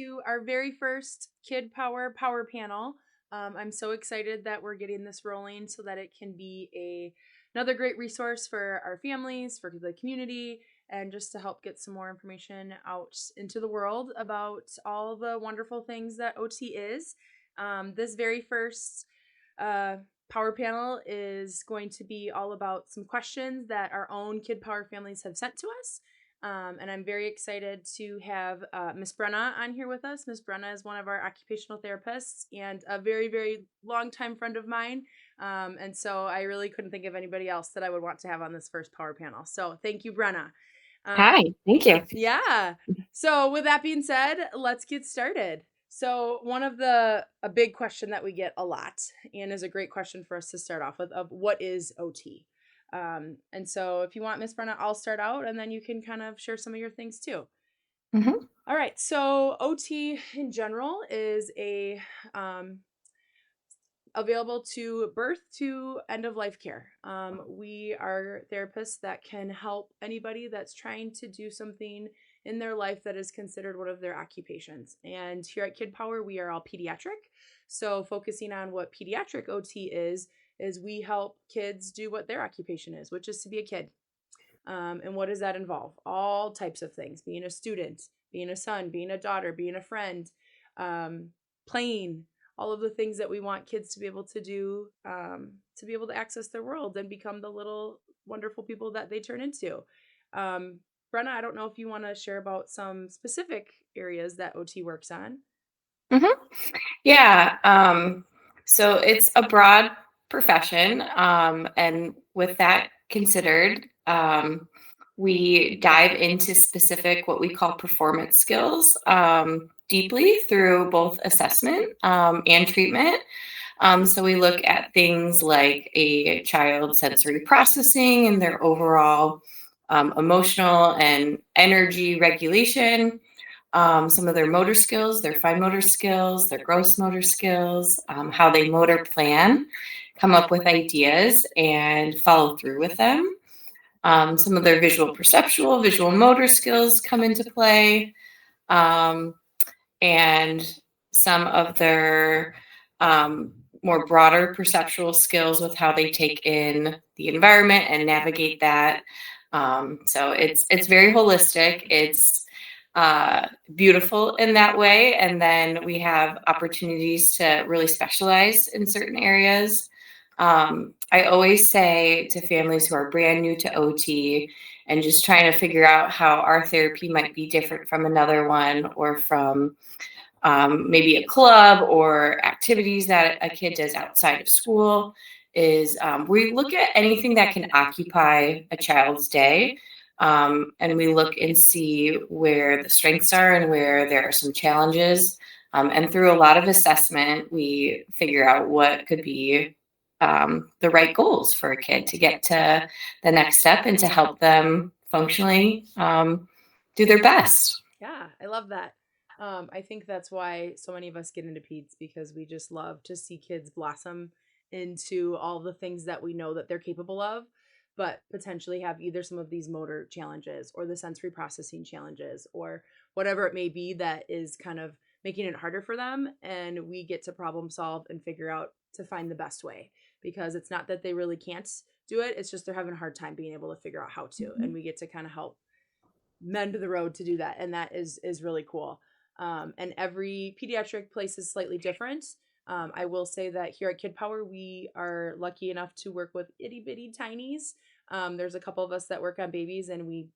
to our very first Kid Power Panel. I'm so excited that we're getting this rolling so that it can be another great resource for our families, for the community, and just to help get some more information out into the world about all the wonderful things that OT is. This very first uh, Power Panel is going to be all about some questions that our own Kid Power families have sent to us. And I'm very excited to have Miss Brenna on here with us. Miss Brenna is one of our occupational therapists and a very, very longtime friend of mine. And so I really couldn't think of anybody else that I would want to have on this first Power Panel. So thank you, Brenna. Hi, thank you. Yeah. So with that being said, let's get started. So one of a big question that we get a lot, and is a great question for us to start off with, of what is OT? And so if you want, Miss Brenna, I'll start out, and then you can kind of share some of your things too. hmm All right. So OT in general is a available to birth to end of life care. We are therapists that can help anybody that's trying to do something in their life that is considered one of their occupations. And here at Kid Power, we are all pediatric. So focusing on what pediatric OT is we help kids do what their occupation is, which is to be a kid. And what does that involve? All types of things: being a student, being a son, being a daughter, being a friend, playing, all of the things that we want kids to be able to do, to be able to access their world and become the little wonderful people that they turn into. Um, Brenna, I don't know if you want to share about some specific areas that OT works on. hmm Yeah. So it's a broad profession. And with that considered, we dive into specific what we call performance skills deeply through both assessment and treatment. So we look at things like a child's sensory processing and their overall emotional and energy regulation, some of their motor skills, their fine motor skills, their gross motor skills, how they motor plan, come up with ideas and follow through with them. Some of their visual perceptual, visual motor skills come into play, um, and some of their more broader perceptual skills with how they take in the environment and navigate that. So it's very holistic. It's beautiful in that way. And then we have opportunities to really specialize in certain areas. I always say to families who are brand new to OT and just trying to figure out how our therapy might be different from another one, or from maybe a club or activities that a kid does outside of school, is we look at anything that can occupy a child's day. And we look and see where the strengths are and where there are some challenges. And through a lot of assessment, we figure out what could be the right goals for a kid to get to the next step and to help them functionally do their best. Yeah, I love that. I think that's why so many of us get into peds, because we just love to see kids blossom into all the things that we know that they're capable of, but potentially have either some of these motor challenges or the sensory processing challenges or whatever it may be that is kind of making it harder for them. And we get to problem solve and figure out to find the best way, because it's not that they really can't do it, it's just they're having a hard time being able to figure out how to. And we get to kind of help mend the road to do that, and that is really cool. And every pediatric place is slightly different. I will say that here at Kid Power, we are lucky enough to work with itty bitty tinies. There's a couple of us that work on babies, and we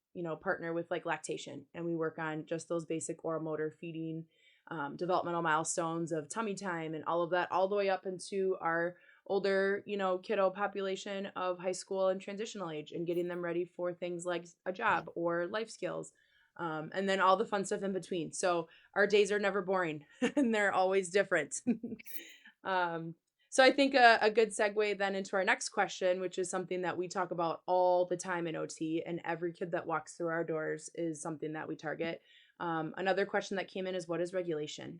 partner with like lactation, and we work on just those basic oral motor feeding, developmental milestones of tummy time and all of that, all the way up into our older, kiddo population of high school and transitional age, and getting them ready for things like a job or life skills. And then all the fun stuff in between. So our days are never boring and they're always different. So I think a good segue then into our next question, which is something that we talk about all the time in OT, and every kid that walks through our doors is something that we target. Another question that came in is, what is regulation?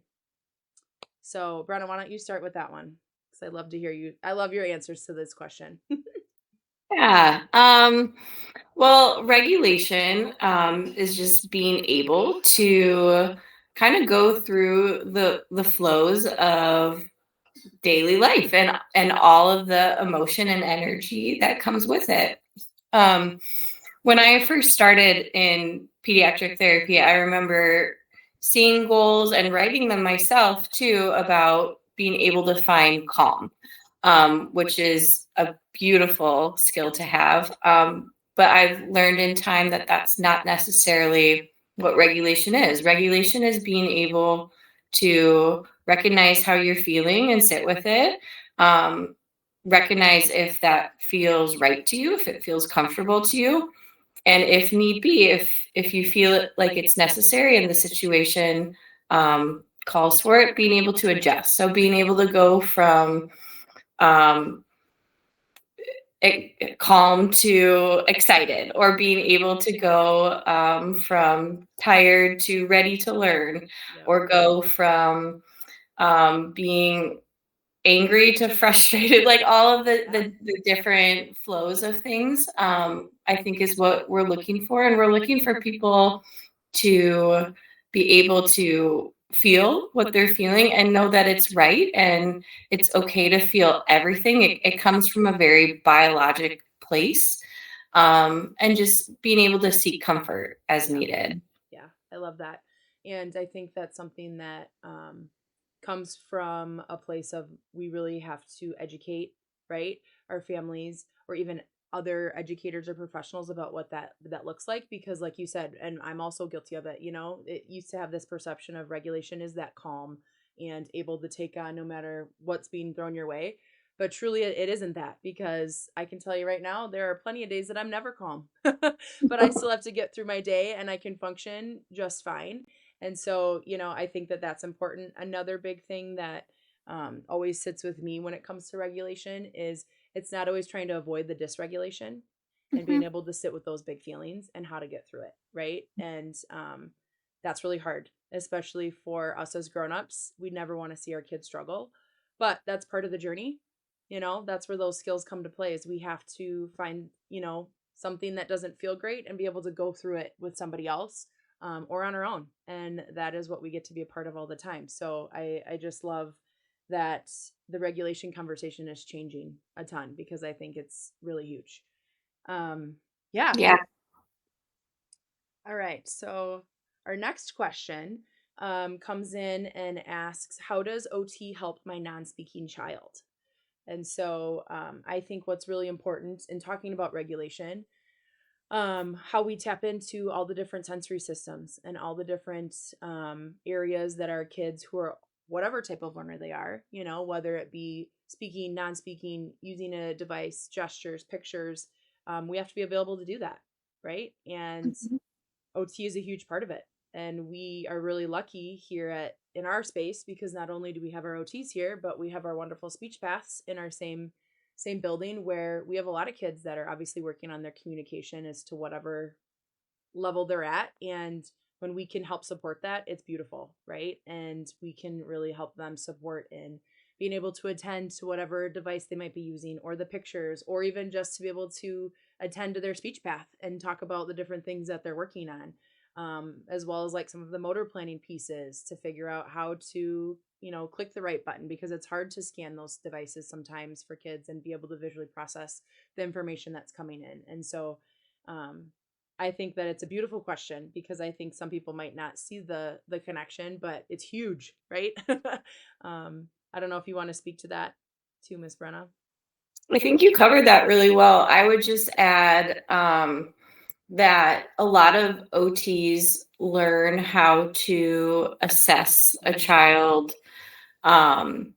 So Brenna, why don't you start with that one? I love to hear you. I love your answers to this question. Yeah. Well, regulation is just being able to kind of go through the flows of daily life and all of the emotion and energy that comes with it. Um, when I first started in pediatric therapy, I remember seeing goals and writing them myself too about being able to find calm, which is a beautiful skill to have. But I've learned in time that that's not necessarily what regulation is. Regulation is being able to recognize how you're feeling and sit with it. Um, Recognize if that feels right to you, if it feels comfortable to you, and if need be, if you feel it like it's necessary and the situation calls for it, being able to adjust. So being able to go from um, calm to excited, or being able to go from tired to ready to learn, Yep. or go from being angry to frustrated, like all of Yeah. the different flows of things, I think is what we're looking for. And we're looking for people to be able to feel what they're feeling and know that it's right and it's okay to feel everything. It comes from a very biologic place, and just being able to seek comfort as Yeah. needed. Yeah, I love that. And I think that's something that comes from a place of we really have to educate, right? Our families or even other educators or professionals about what that looks like, because like you said, and I'm also guilty of it, it used to have this perception of regulation is that calm and able to take on no matter what's being thrown your way. But truly it isn't that, because I can tell you right now there are plenty of days that I'm never calm. But I still have to get through my day and I can function just fine. And so, I think that that's important. Another big thing that always sits with me when it comes to regulation is it's not always trying to avoid the dysregulation, and being Mhm. able to sit with those big feelings and how to get through it. Right. And that's really hard, especially for us as grown-ups. We never want to see our kids struggle, but that's part of the journey. That's where those skills come to play, is we have to find, something that doesn't feel great and be able to go through it with somebody else, or on our own. And that is what we get to be a part of all the time. So I just love that the regulation conversation is changing a ton, because I think it's really huge. Um, yeah. Yeah. All right. So our next question comes in and asks, how does OT help my non speaking child? And so I think what's really important in talking about regulation, how we tap into all the different sensory systems and all the different areas that our kids, who are whatever type of learner they are, whether it be speaking, non speaking, using a device, gestures, pictures, we have to be available to do that. Right. And Mhm. OT is a huge part of it. And we are really lucky here at in our space, because not only do we have our OTs here, but we have our wonderful speech paths in our same building, where we have a lot of kids that are obviously working on their communication as to whatever level they're at. And when we can help support that, it's beautiful, right? And we can really help them support in being able to attend to whatever device they might be using, or the pictures, or even just to be able to attend to their speech path and talk about the different things that they're working on, as well as like some of the motor planning pieces to figure out how to, click the right button, because it's hard to scan those devices sometimes for kids and be able to visually process the information that's coming in. And so, um, I think that it's a beautiful question, because I think some people might not see the connection, but it's huge, right? I don't know if you want to speak to that too, Miss Brenna. I think you covered that really well. I would just add that a lot of OTs learn how to assess a Mhm. child, um,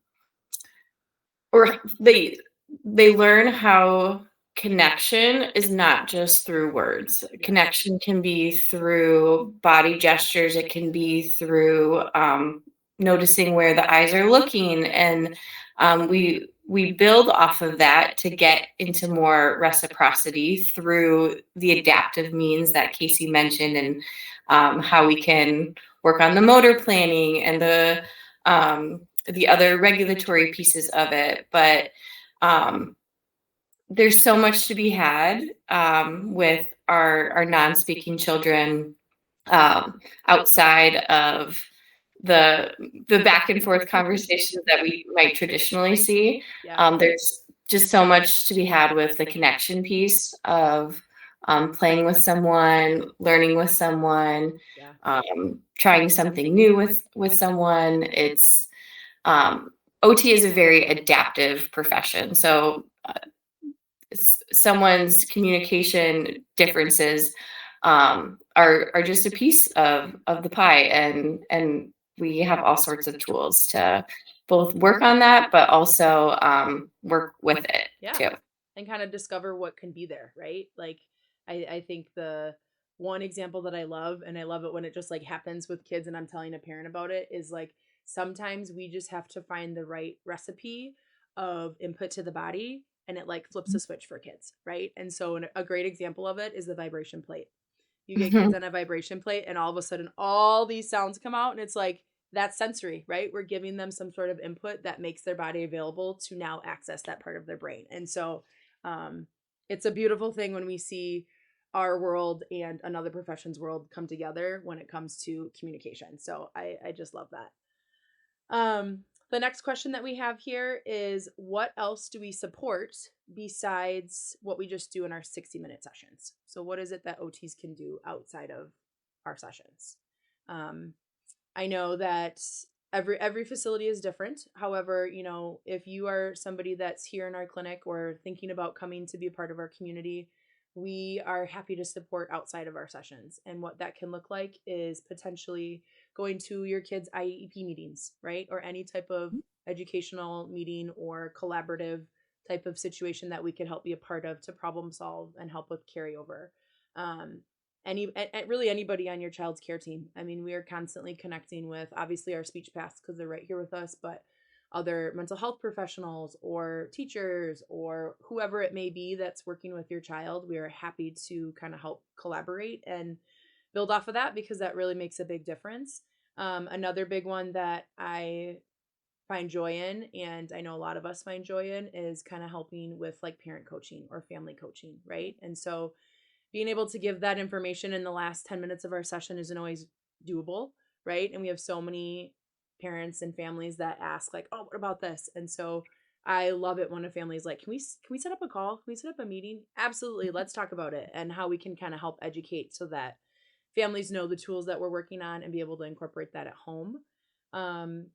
or they learn how connection is not just through words. Yes. Connection can be through body gestures. It can be through noticing where the eyes are looking, and we build off of that to get into more reciprocity through the adaptive means that Casey mentioned, and how we can work on the motor planning and the other regulatory pieces of it. But um, there's so much to be had with our non-speaking children, outside of the the back and forth conversations that we might traditionally see. Yeah. There's just so much to be had with the connection piece of playing with someone, learning with someone, Yeah. trying something new with someone. It's OT is a very adaptive profession, so someone's communication differences are just a piece of the pie, and we have all sorts of tools to both work on that, but also work with it Yeah. too. And kind of discover what can be there, right? Like I think the one example that I love, and I love it when it just like happens with kids and I'm telling a parent about it, is like sometimes we just have to find the right recipe of input to the body and it like flips a switch for kids, right? And so a great example of it is the vibration plate. You get kids Mhm. on a vibration plate and all of a sudden all these sounds come out and it's like that's sensory, right? We're giving them some sort of input that makes their body available to now access that part of their brain. And so um, it's a beautiful thing when we see our world and another profession's world come together when it comes to communication. So I just love that. The next question that we have here is what else do we support besides what we just do in our 60-minute sessions? So what is it that OTs can do outside of our sessions? Um, I know that every facility is different. However, you know, if you are somebody that's here in our clinic or thinking about coming to be a part of our community, we are happy to support outside of our sessions. And what that can look like is potentially going to your kids' IEP meetings, right? Or any type of educational meeting or collaborative type of situation that we could help be a part of to problem solve and help with carryover. Um, really anybody on your child's care team. I mean, we are constantly connecting with obviously our speech paths because they're right here with us, but other mental health professionals or teachers or whoever it may be that's working with your child. We are happy to kind of help collaborate and build off of that because that really makes a big difference. Another big one that I find joy in, and I know a lot of us find joy in, is kind of helping with like parent coaching or family coaching, right? And so being able to give that information in the last 10 minutes of our session isn't always doable, right? And we have so many parents and families that ask like, "Oh, what about this?" And so I love it when a family is like, can we set up a call? Can we set up a meeting?" Absolutely. Let's talk about it and how we can kind of help educate so that families know the tools that we're working on and be able to incorporate that at home.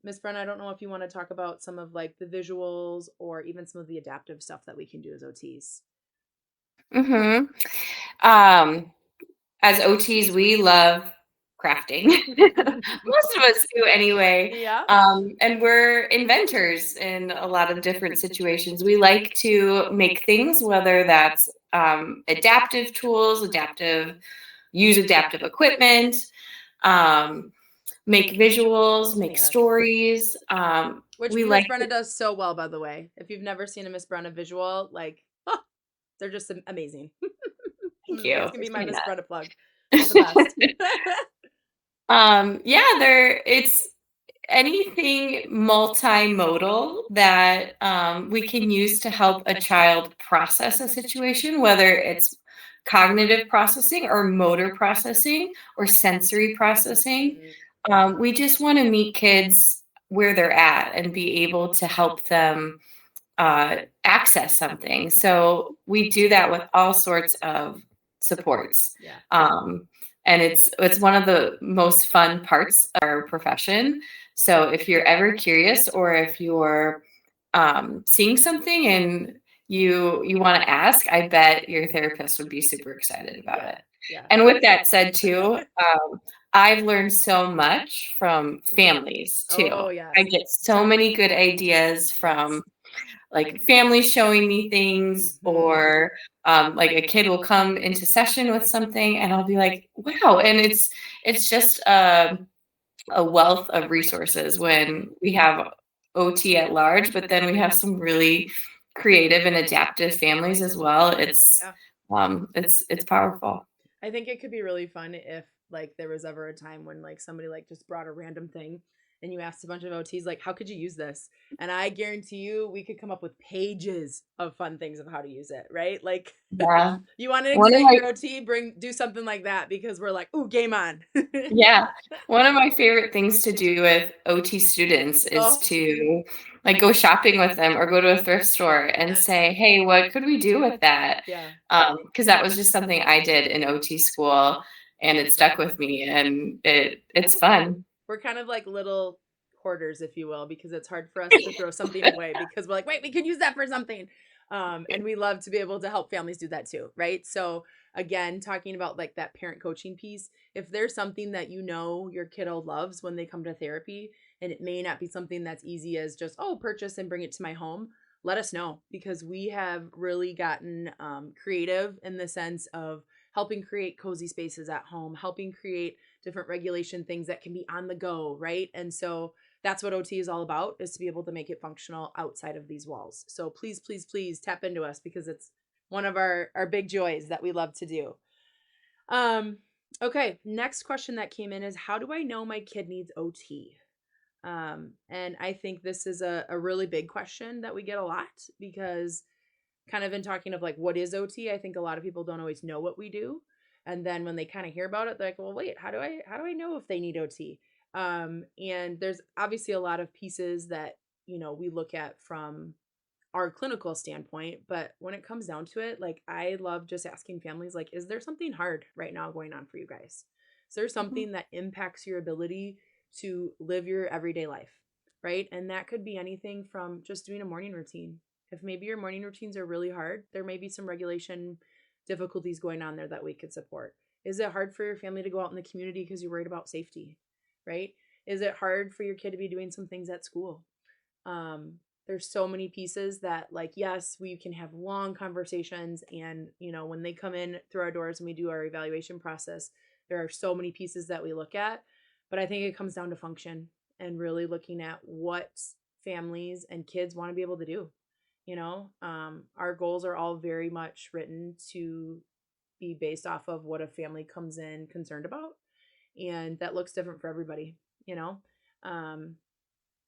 Miss Brenna, I don't know if you want to talk about some of like the visuals or even some of the adaptive stuff that we can do as OTs. Mhm. Um, as OTs, we love crafting. Most of us do anyway. Yeah. And we're inventors in a lot of different situations. We like to make things, whether that's adaptive tools, use adaptive equipment, um, make visuals, make Yes. stories. Which We Miss like Brenna does so well, by the way. If you've never seen a Miss Brenna visual, like, oh, they're just amazing. thank you That's gonna for be my saying Miss Brenna plug. She's the best. that. Yeah, it's anything multimodal that we can use to help a child process a situation, whether it's cognitive processing or motor processing or sensory processing. Mhm. We just want to meet kids where they're at and be able to help them access something. So we do that with all sorts of supports. Yeah. Um, and it's one of the most fun parts of our profession. So if you're ever curious or if you're seeing something and you want to ask, I bet your therapist would be super excited about Yeah. it. Yeah. And with that said, too, I've learned so much from families too. Oh, I yes. get so many good ideas from Yes. like families showing me things, Hmm. or like a kid will come into session with something and I'll be like, wow. And it's just a wealth of resources when we have OT at large, but then we have some really creative and adaptive families as well. Yeah. It's powerful. I think it could be really fun if like there was ever a time when like somebody like just brought a random thing and you asked a bunch of OTs, like, how could you use this? And I guarantee you, we could come up with pages of fun things of how to use it, right? Like, Yeah. you want to One of ignite my your OT, do something like that because we're like, ooh, game on. Yeah. One of my favorite things to do with OT students is Oh, to, like, go shopping with them or go to a thrift store and yes. say, "Hey, what could we do with that?" Yeah. Because that was just something I did in OT school, and it stuck with me, and it's fun. We're kind of like little hoarders, if you will, because it's hard for us to throw something away because we're like, wait, we could use that for something. And we love to be able to help families do that too, right? So again, talking about like that parent coaching piece, if there's something that you know your kiddo loves when they come to therapy, and it may not be something that's easy as just, oh, purchase and bring it to my home, let us know because we have really gotten creative in the sense of helping create cozy spaces at home, helping create different regulation things that can be on the go, right? And so that's what OT is all about, is to be able to make it functional outside of these walls. So please, please, please tap into us because it's one of our big joys that we love to do. Um, okay, next question that came in is how do I know my kid needs OT? And I think this is a really big question that we get a lot because kind of in talking of like what is OT, I think a lot of people don't always know what we do. And then when they kind of hear about it, they're like, well, wait, how do I know if they need OT? And there's obviously a lot of pieces that, we look at from our clinical standpoint, but when it comes down to it, like I love just asking families like, is there something hard right now going on for you guys? Is there Mhm. something that impacts your ability to live your everyday life? Right? And that could be anything from just doing a morning routine. If maybe your morning routines are really hard, there may be some regulation difficulties going on there that we could support. Is it hard for your family to go out in the community because you're worried about safety? Right? Is it hard for your kid to be doing some things at school? um there's so many pieces that, like, yes, we can have long conversations, and when they come in through our doors and we do our evaluation process, there are so many pieces that we look at, but I think it comes down to function and really looking at what families and kids want to be able to do. Our goals are all very much written to be based off of what a family comes in concerned about, and that looks different for everybody you know um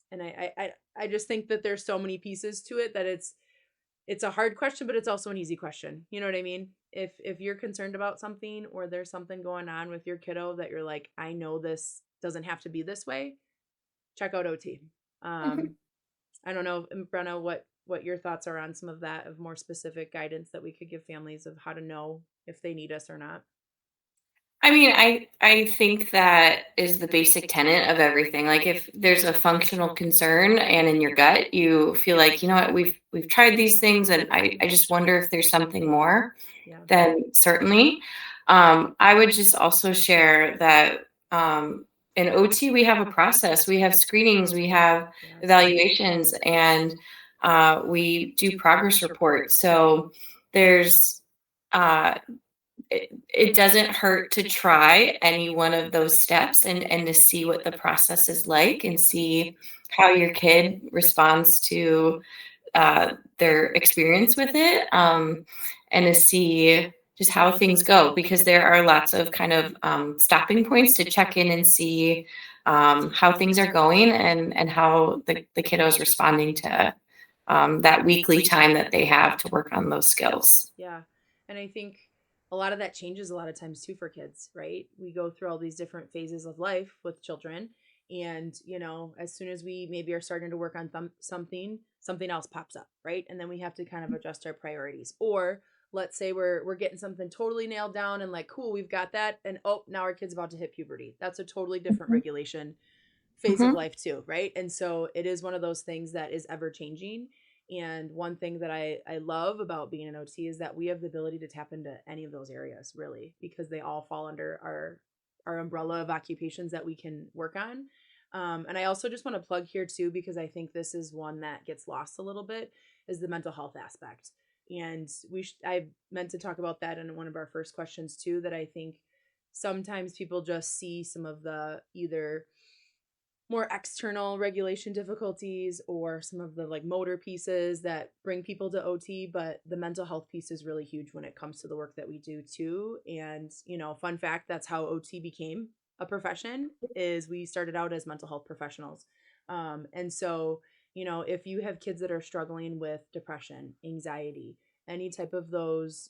and I just think that there's so many pieces to it that it's a hard question, but it's also an easy question. You know what I mean? If you're concerned about something or there's something going on with your kiddo that you're like, I know this doesn't have to be this way, check out OT. Um, I don't know, Brenna, what your thoughts are on some of that, of more specific guidance that we could give families of how to know if they need us or not. I mean, I think that is the basic tenet of everything. Like if there's a functional concern and in your gut you feel like, you know what, we've tried these things and I just wonder if there's something more, Yeah. then certainly. I would just also share that in OT we have a process, we have screenings, we have Yes. evaluations, and we do progress reports. So there's uh, it doesn't hurt to try any one of those steps and to see what the process is like and Yeah. see how your kid responds to their experience with it, and to see just how things go, because there are lots of kind of stopping points to check in and see how things are going, and how the kiddo is responding to that weekly time that they have to work on those skills. Yeah. And I think a lot of that changes a lot of times too for kids, right? We go through all these different phases of life with children. And, as soon as we maybe are starting to work on something else pops up, right? And then we have to kind of adjust our priorities. Or let's say we're getting something totally nailed down and like, cool, we've got that. And oh, now our kid's about to hit puberty. That's a totally different Mhm. regulation phase of Mhm. life too, right? And so it is one of those things that is ever changing. And one thing that I love about being an OT is that we have the ability to tap into any of those areas really, because they all fall under our umbrella of occupations that we can work on. And I also just want to plug here too, because I think this is one that gets lost a little bit, is the mental health aspect. And I meant to talk about that in one of our first questions too, that I think sometimes people just see some of the either more external regulation difficulties or some of the like motor pieces that bring people to OT, but the mental health piece is really huge when it comes to the work that we do too. And, fun fact, that's how OT became a profession is we started out as mental health professionals. And so, if you have kids that are struggling with depression, anxiety, any type of those,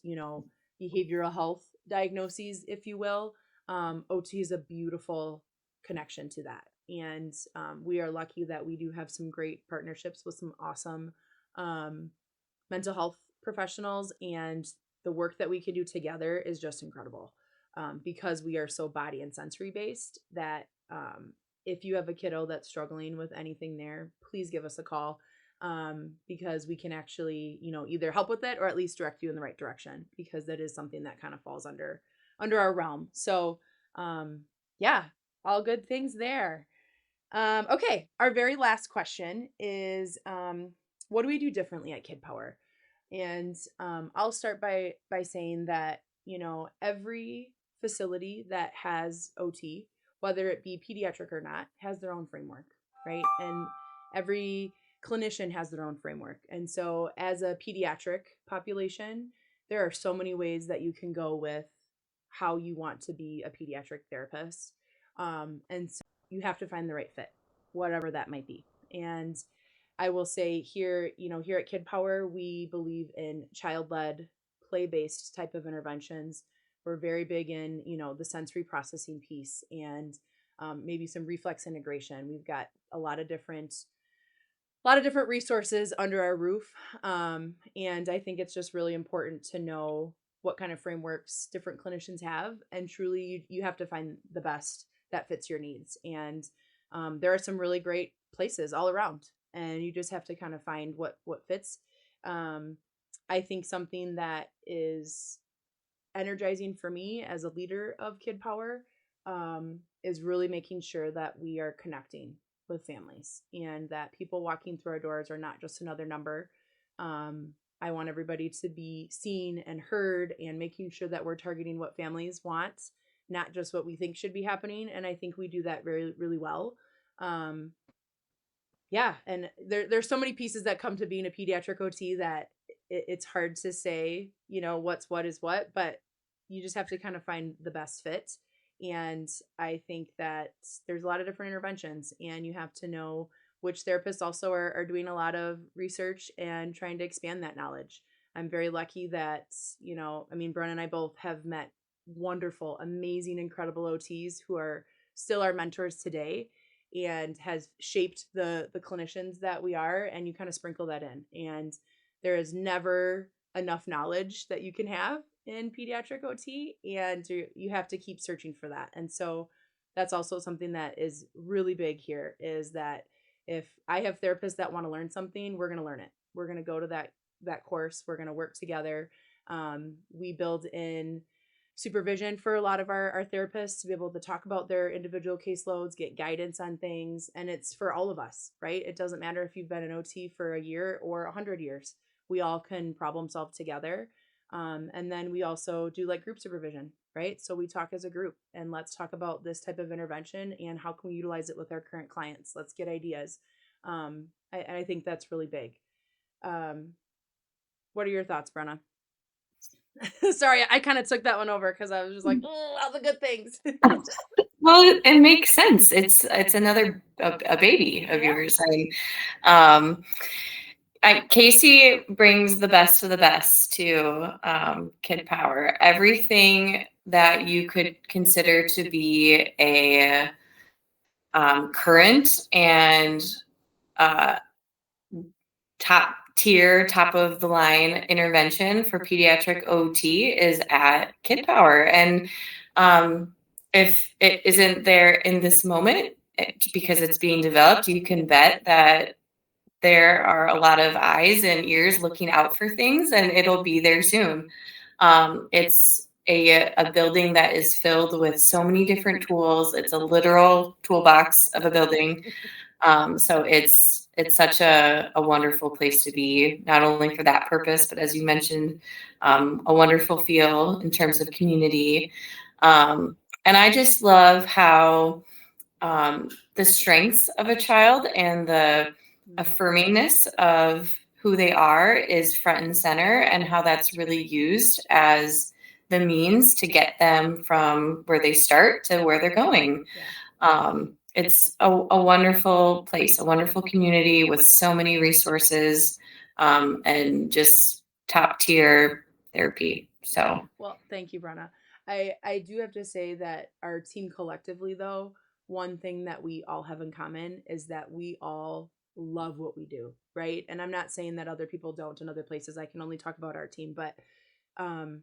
behavioral health diagnoses, if you will, OT is a beautiful connection to that. And we are lucky that we do have some great partnerships with some awesome um, mental health professionals, and the work that we can do together is just incredible, because we are so body and sensory based that if you have a kiddo that's struggling with anything there, please give us a call, because we can actually, either help with it or at least direct you in the right direction, because that is something that kind of falls under our realm. So yeah, all good things there. Okay, our very last question is, what do we do differently at Kid Power? And I'll start by saying that, every facility that has OT, whether it be pediatric or not, has their own framework, right? And every clinician has their own framework. And so, as a pediatric population, there are so many ways that you can go with how you want to be a pediatric therapist. And so you have to find the right fit, whatever that might be. And I will say here, here at Kid Power, we believe in child-led, play-based type of interventions. We're very big in, the sensory processing piece, and maybe some reflex integration. We've got a lot of different resources under our roof, and I think it's just really important to know what kind of frameworks different clinicians have, and truly, you have to find the best that fits your needs. And there are some really great places all around, and you just have to kind of find what fits. I think something that is energizing for me as a leader of Kid Power, is really making sure that we are connecting with families, and that people walking through our doors are not just another number. I want everybody to be seen and heard, and making sure that we're targeting what families want, not just what we think should be happening. And I think we do that very, really well. Um, yeah, and there's so many pieces that come to being a pediatric OT that it's hard to say, what's what is what, but you just have to kind of find the best fit. And I think that there's a lot of different interventions, and you have to know which therapists also are doing a lot of research and trying to expand that knowledge. I'm very lucky that, Brenna and I both have met wonderful, amazing, incredible OTs who are still our mentors today, and has shaped the clinicians that we are. And you kind of sprinkle that in, and there is never enough knowledge that you can have in pediatric OT, and you have to keep searching for that. And so that's also something that is really big here, is that if I have therapists that want to learn something, we're going to learn it. We're going to go to that course. We're going to work together. We build in supervision for a lot of our therapists to be able to talk about their individual caseloads, get guidance on things. And it's for all of us, right? It doesn't matter if you've been an OT for a year or 100 years. We all can problem solve together. And then we also do like group supervision, right? So we talk as a group, and let's talk about this type of intervention and how can we utilize it with our current clients. Let's get ideas. I think that's really big. What are your thoughts, Brenna? Sorry, I kind of took that one over because I was just like, all the good things. Well, it makes sense. It's another a baby of Yeah. yours, and Casey brings the best of the best to Kid Power. Everything that you could consider to be a current and top tier, top of the line intervention for pediatric OT is at Kid Power. And if it isn't there in this moment, because it's being developed, you can bet that there are a lot of eyes and ears looking out for things, and it'll be there soon. It's a building that is filled with so many different tools. It's a literal toolbox of a building. So it's such a wonderful place to be, not only for that purpose, but as you mentioned, a wonderful feel in terms of community. And I just love how the strengths of a child and the affirmingness of who they are is front and center, and how that's really used as the means to get them from where they start to where they're going. Yeah. It's a wonderful place, a wonderful community with so many resources, and just top tier therapy. So Well, thank you, Brenna. I do have to say that our team collectively, though, one thing that we all have in common is that we all love what we do, right? And I'm not saying that other people don't in other places. I can only talk about our team, but um,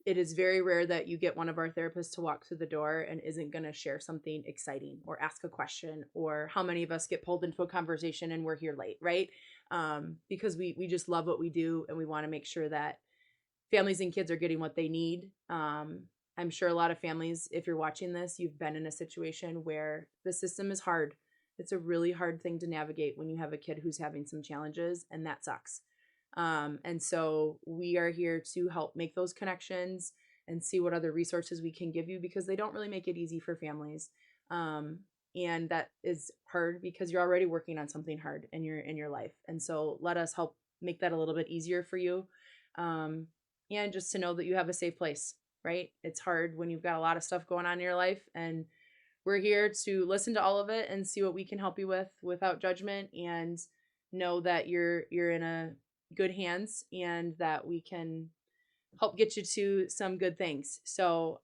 it is very rare that you get one of our therapists to walk through the door and isn't going to share something exciting or ask a question, or how many of us get pulled into a conversation and we're here late, right? Because we just love what we do and we want to make sure that families and kids are getting what they need. I'm sure a lot of families, if you're watching this, you've been in a situation where the system is hard. It's a really hard thing to navigate when you have a kid who's having some challenges, and that sucks. And so we are here to help make those connections and see what other resources we can give you, because they don't really make it easy for families. And that is hard because you're already working on something hard in your life. And so let us help make that a little bit easier for you. Um, and just to know that you have a safe place, right? It's hard when you've got a lot of stuff going on in your life, and we're here to listen to all of it and see what we can help you with without judgment, and know that you're in a good hands and that we can help get you to some good things. So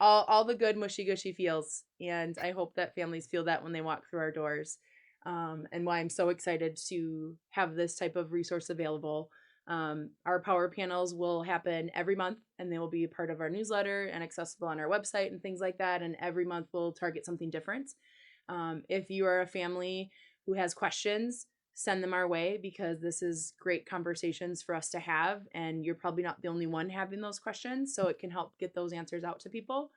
all the good mushy gushy feels, and I hope that families feel that when they walk through our doors. And why I'm so excited to have this type of resource available. Our power panels will happen every month, and they will be a part of our newsletter and accessible on our website and things like that. And every month we'll target something different. If you are a family who has questions, send them our way, because this is great conversations for us to have. And you're probably not the only one having those questions, so it can help get those answers out to people.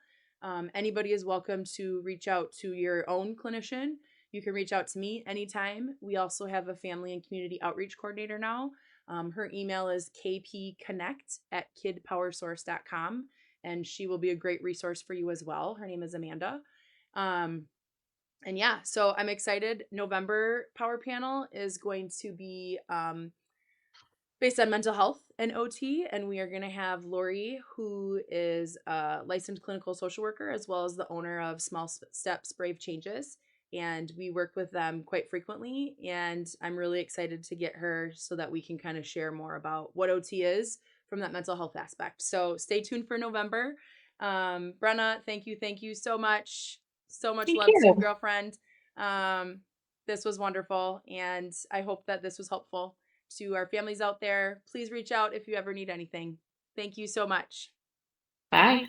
Anybody is welcome to reach out to your own clinician. You can reach out to me anytime. We also have a family and community outreach coordinator now. Her email is kpconnect@kidpowersource.com, and she will be a great resource for you as well. Her name is Amanda. Um, and yeah, so I'm excited. November Power Panel is going to be based on mental health and OT, and we are going to have Lori, who is a licensed clinical social worker as well as the owner of Small Steps, Brave Changes. And we work with them quite frequently, and I'm really excited to get her so that we can kind of share more about what OT is from that mental health aspect. So stay tuned for November. Brenna, thank you so much. So much thank love to you, you. girlfriend. Um, this was wonderful, and I hope that this was helpful to our families out there. Please reach out if you ever need anything. Thank you so much. Bye.